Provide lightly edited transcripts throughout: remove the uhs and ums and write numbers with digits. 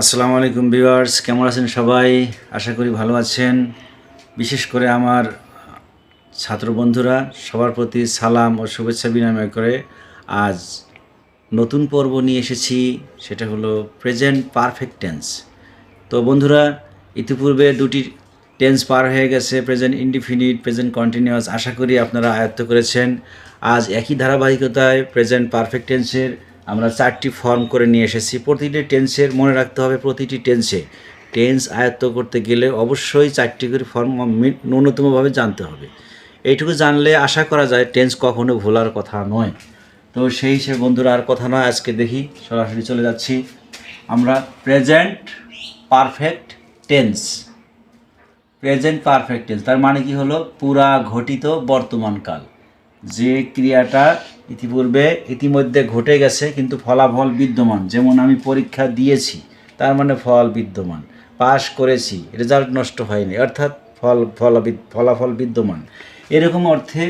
আসসালামু আলাইকুম ভিউয়ার্স, কেমন আছেন সবাই? আশা করি ভালো আছেন। বিশেষ করে আমার ছাত্র বন্ধুরা সবার প্রতি সালাম ও শুভেচ্ছা বিনিময় করে আজ নতুন পর্ব নিয়ে এসেছি, সেটা হলো প্রেজেন্ট পারফেক্ট টেন্স। তো বন্ধুরা, ইতিপূর্বে দুটি টেন্স পার হয়ে গেছে, প্রেজেন্ট ইনডিফিনিট, প্রেজেন্ট কন্টিনিউয়াস। আশা করি আপনারা আয়ত্ত করেছেন। আজ একই ধারাবাহিকতায় প্রেজেন্ট পারফেক্ট টেন্সের আমরা 4টি ফর্ম করে নিয়ে এসেছি। প্রতিটি টেন্সের মনে রাখতে হবে, প্রতিটি টেন্স আয়ত্ত করতে গেলে অবশ্যই 4টি করে ফর্ম ন্যূনতমভাবে জানতে হবে। এইটুকু জানলে আশা করা যায় টেন্স কখনো ভোলার কথা নয়। তো সেই হিসেবে বন্ধুরা আর কথা নয়, আজকে দেখি সরাসরি চলে যাচ্ছি আমরা present perfect tense. Present perfect tense তার মানে কি হলো? পুরা ঘটিত বর্তমানকাল, যে ক্রিয়াটা ইতিমধ্যে ঘটে গেছে কিন্তু ফলাফল বিদ্যমান। যেমন আমি পরীক্ষা দিয়েছি, তার মানে ফল বিদ্যমান। পাশ করেছি, রেজাল্ট নষ্ট হয়নি, অর্থাৎ ফলাফল বিদ্যমান। এরকম অর্থে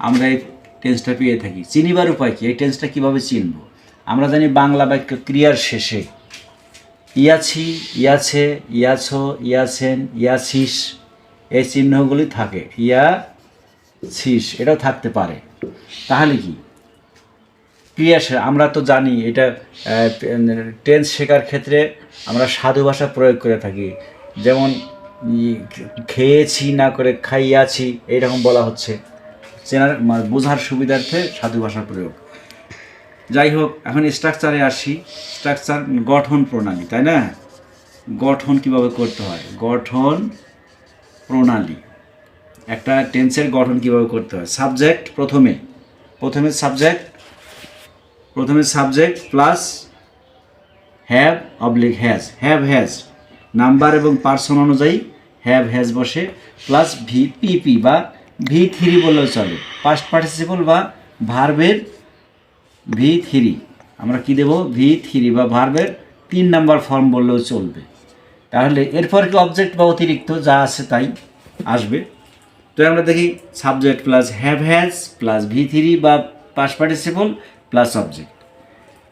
আমরা এই টেন্সটা পেয়ে থাকি। চিনিবার উপায় কি? এই টেন্সটা কীভাবে চিনব? আমরা জানি বাংলা বাক্য ক্রিয়ার শেষে ইয়াছি, ইয়াছে, ইয়াছো, ইয়াছেন, ইয়াছিস এই চিহ্নগুলি থাকে। ইয়াছিস এটাও থাকতে পারে। তাহলে কি ক্রিয়া আমরা তো জানি এটা টেন্স শেখার ক্ষেত্রে আমরা সাধু ভাষা প্রয়োগ করে থাকি। যেমন খেয়েছি না করে খাইয়াছি, এইরকম বলা হচ্ছে। চেনার বোঝার সুবিধার্থে সাধু ভাষা প্রয়োগ। যাই হোক, এখন স্ট্রাকচারে আসি। স্ট্রাকচার গঠন প্রণালী, তাই না? গঠন কিভাবে করতে হয়, গঠন প্রণালী, একটা টেন্সের গঠন কিভাবে করতে হয়। সাবজেক্ট প্রথমে subject plus have oblique has, have has number এবং পার্সন অনুযায়ী হ্যাভ হ্যাজ বসে, প্লাস পিপি বা V3 বললেও চলে। পাস্ট পার্টিসিপল বা ভার্বের V3 আমরা কি দেব? V3 বা ভার্বের 3 নাম্বার ফর্ম বললেও চলবে। তাহলে এরপর কি অবজেক্ট বা অতিরিক্ত যা আছে তাই আসবে। তো আমরা দেখি subject plus have has plus V3 বা পাস্ট পার্টিসিপল প্লাস অবজেক্ট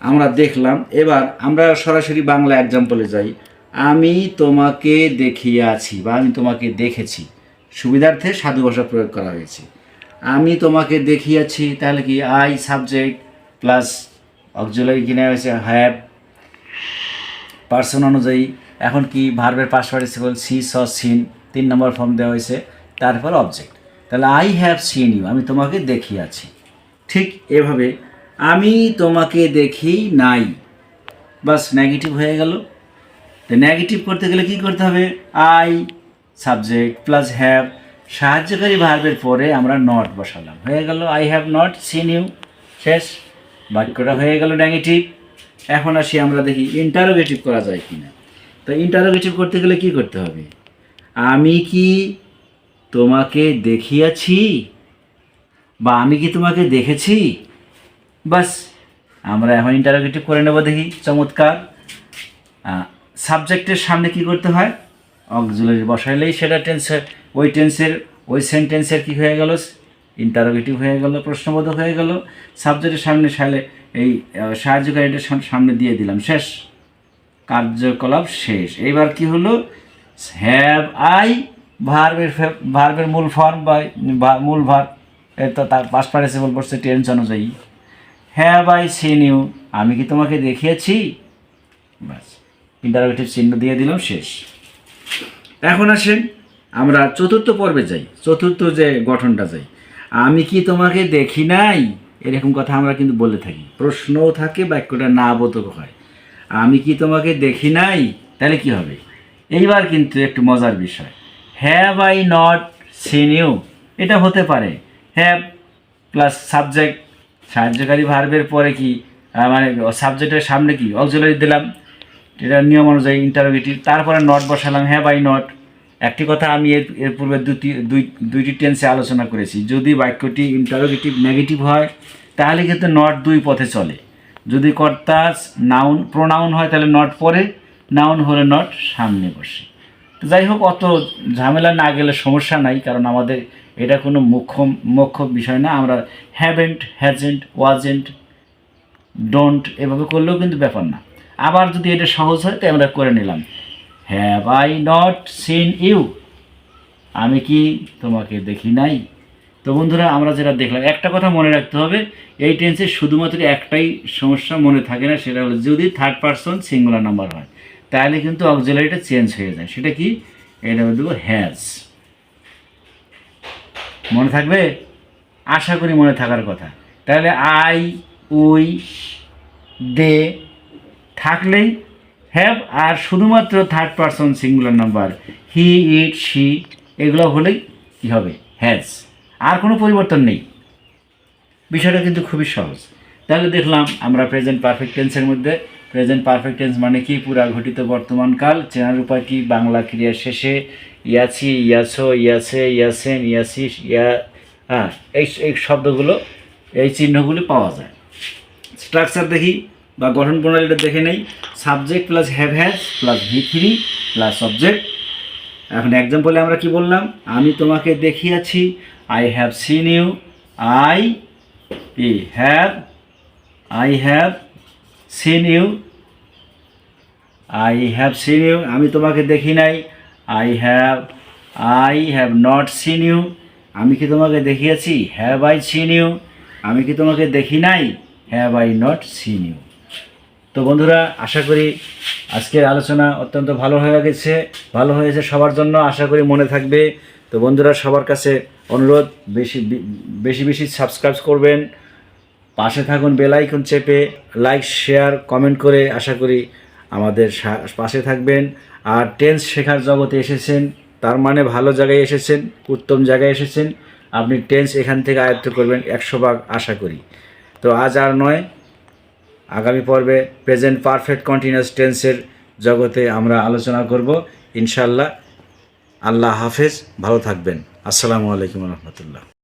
আমরা দেখলাম। এবার আমরা সরাসরি বাংলা এক্সাম্পলে যাই। আমি তোমাকে দেখিয়াছি বা আমি তোমাকে দেখেছি, সুবিধার্থে সাধু ভাষা প্রয়োগ করা হয়েছে। আমি তোমাকে দেখিয়াছি, তাহলে কি আই সাবজেক্ট প্লাস অক্সিলারি কিনে হয়েছে হ্যাভ, পার্সন অনুযায়ী এখন কি ভার্বের পাস্ট পার্টিসিপল সি স সিন 3 নম্বর ফর্ম দেওয়া হয়েছে, তারপর অবজেক্ট। তাহলে আই হ্যাভ সিন ইউ, আমি তোমাকে দেখিয়াছি। ঠিক এভাবে আমি তোমাকে দেখি নাই, বাস নেগেটিভ হয়ে গেল। তো নেগেটিভ করতে গেলে কি করতে হবে? আই সাবজেক্ট প্লাস হ্যাভ, সাহায্যকারী ভার্বের পরে আমরা নট বসালাম, হয়ে গেল I have not seen you. শেষ, বাক্যটা হয়ে গেল নেগেটিভ। এখন আসি আমরা দেখি ইন্টারোগেটিভ করা যায় কি না। তো ইন্টারোগেটিভ করতে গেলে কি করতে হবে? আমি কি তোমাকে দেখিয়াছি বা আমি কি তোমাকে দেখেছি, বাস আমরা এখন ইন্টারোগেটিভ করে নেব। দেখি চমৎকার। সাবজেক্টের সামনে কি করতে হয়? অক্সিলারি বসাইলেই সেটা টেন্সের ওই সেন্টেন্সের কি হয়ে গেল? ইন্টারোগেটিভ হয়ে গেল, প্রশ্নবোধক হয়ে গেল। সাবজেক্টের সামনে এই সাহায্যকারীটার সামনে দিয়ে দিলাম, শেষ, কার্যকলাপ শেষ। এইবার কি হলো? হ্যাভ আই ভার্বের মূল ফর্ম বা মূল ভার্ব, তো তার পাস্ট পার্টিসিপল বসছে টেন্স অনুযায়ী। হ্যাভ আই সিন ইউ, আমি কি তোমাকে দেখিয়েছি, বাস ইন্টারোগেটিভ চিহ্ন দিয়ে দিলাম, শেষ। এখন আসেন আমরা চতুর্থ পর্বে যাই, চতুর্থ যে গঠনটা যাই। আমি কি তোমাকে দেখি নাই, এরকম কথা আমরা কিন্তু বলে থাকি, প্রশ্নও থাকে, বাক্যটা না বোধক হয়। আমি কি তোমাকে দেখি নাই, তাহলে কি হবে? এইবার কিন্তু একটু মজার বিষয়, have I not seen you, এটা হতে পারে হ্যাভ প্লাস সাবজেক্ট, সাহায্যকারী ভার্বের পরে কি মানে সাবজেক্টের সামনে কি অক্সিলারি দিলাম, এটা নিয়ম অনুযায়ী ইন্টারোগেটিভ, তারপরে নট বসালাম, হ্যাভ আই নট। একটি কথা আমি এর পূর্বে দুইটি টেন্সে আলোচনা করেছি, যদি বাক্যটি ইন্টারোগেটিভ নেগেটিভ হয় তাহলে কিন্তু নট দুই পথে চলে। যদি কর্তা নাউন প্রোনাউন হয় তাহলে নট পরে, নাউন হলে নট সামনে বসে। তো যাই হোক, অত ঝামেলা না গেলে সমস্যা নাই, কারণ আমাদের এটা কোনো মুখ্য বিষয় না। আমরা হ্যাভেন্ট, হ্যাজেন্ট, ওয়াজেন্ট, ডোন্ট এভাবে করলেও কিন্তু ব্যাপার না। আবার যদি এটা সহজ হয় তাই আমরা করে নিলাম, have I not seen you, আমি কি তোমাকে দেখি নাই। তো বন্ধুরা আমরা যেটা দেখলাম, একটা কথা মনে রাখতে হবে, এই টেন্সে শুধুমাত্র একটাই সমস্যা মনে থাকে না, সেটা হলো যদি থার্ড পারসন সিঙ্গুলার নাম্বার হয় তাহলে কিন্তু অক্সিলারিটা চেঞ্জ হয়ে যায়। সেটা কি, এটা দেবো হ্যাজ। মনে থাকবে? আশা করি মনে থাকার কথা। তাহলে আই, উই, দে থাকলেই হ্যাভ, আর শুধুমাত্র third person singular number he, it, she এগুলো হলেই কী হবে, হ্যাজ। আর কোনো পরিবর্তন নেই। বিষয়টা কিন্তু খুবই সহজ। তাহলে দেখলাম আমরা প্রেজেন্ট পারফেক্ট টেন্সের মধ্যে, প্রেজেন্ট পারফেক্ট টেন্স মানে কি, পুরা ঘটিত বর্তমানকাল। চেনার উপায় কি, বাংলা ক্রিয়ার শেষে ইয়াছি, ইয়াছো, ইয়াছে, ইয়াসেন, ইয়াসিস, ইয়া, হ্যাঁ এই শব্দগুলো, এই চিহ্নগুলি পাওয়া যায়। স্ট্রাকচার দেখি বা গঠন প্রণালীটা দেখে নেই। Subject plus have has plus V3 plus object. এখন এক্সাম্পলে আমরা কি বললাম, আমি তোমাকে দেখিয়াছি, I have seen you, I have seen you, I have seen you, আমি তোমাকে দেখি নাই, I have not seen you, আমি কি তোমাকে দেখিয়েছি, হ্যাভ আই সিন ইউ, আমি কি তোমাকে দেখি নাই, have I not seen you. তো বন্ধুরা আশা করি আজকের আলোচনা অত্যন্ত ভালো হয়েছে সবার জন্য, আশা করি মনে থাকবে। তো বন্ধুরা সবার কাছে অনুরোধ, বেশি সাবস্ক্রাইব করবেন, পাশে থাকুন বেল আইকন চেপে, লাইক শেয়ার কমেন্ট করে আশা করি আমাদের পাশে থাকবেন। আর টেন্স শেখার জগতে এসেছেন তার মানে ভালো জায়গায় এসেছেন, উত্তম জায়গায় এসেছেন। আপনি টেন্স এখান থেকে আয়ত্ত করবেন 100 ভাগ আশা করি। তো আজ আর নয়, আগামী পর্বে প্রেজেন্ট পারফেক্ট কন্টিনিউয়াস টেন্সের জগতে আমরা আলোচনা করব ইনশাআল্লাহ। আল্লাহ হাফেজ, ভালো থাকবেন। আসসালামু আলাইকুম রহমতুল্লাহ।